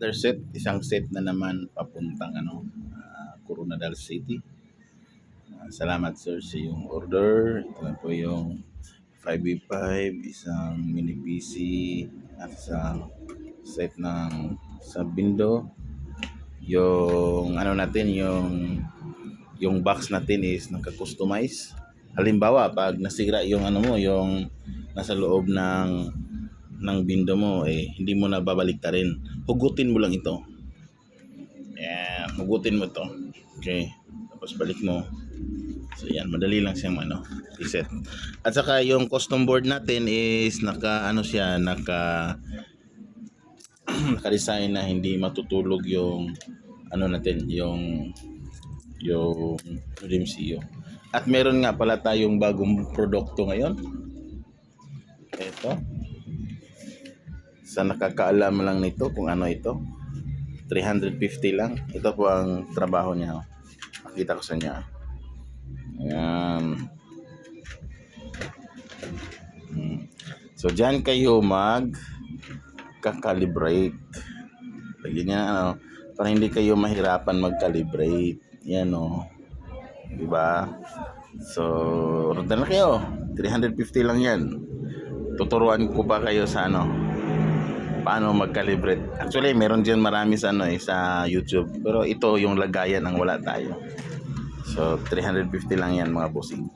starter set, isang set na naman papuntang Coronadal City. Salamat sir sa iyong order. Ito na po yung 5v5, isang mini PC at isang set ng Sabindo. Yung natin, yung box natin is naka-customize. Halimbawa, pag nasira yung yung nasa loob ng bindo mo, hindi mo na babaliktarin. Hugutin mo lang ito. Yan, hugutin mo to. Okay. Tapos balik mo. So yan, madali lang siyang reset. At saka yung custom board natin is naka-design na hindi matutulog yung natin, yung MCU. At meron nga pala tayong bagong produkto ngayon. Ito. Sa nakakaalam lang nito kung ano ito. 350 lang. Ito po ang trabaho niya. Makita ko sa niya. Ayan. So dyan kayo mag-calibrate. Lagyan niya para hindi kayo mahirapan mag-calibrate. Yan diba? So order na kayo. 350 lang yan. Tuturuan ko pa kayo sa paano mag-calibrate. Actually meron dyan marami sa sa YouTube. Pero ito yung lagayan ang wala tayo. So 350 lang yan mga bossing.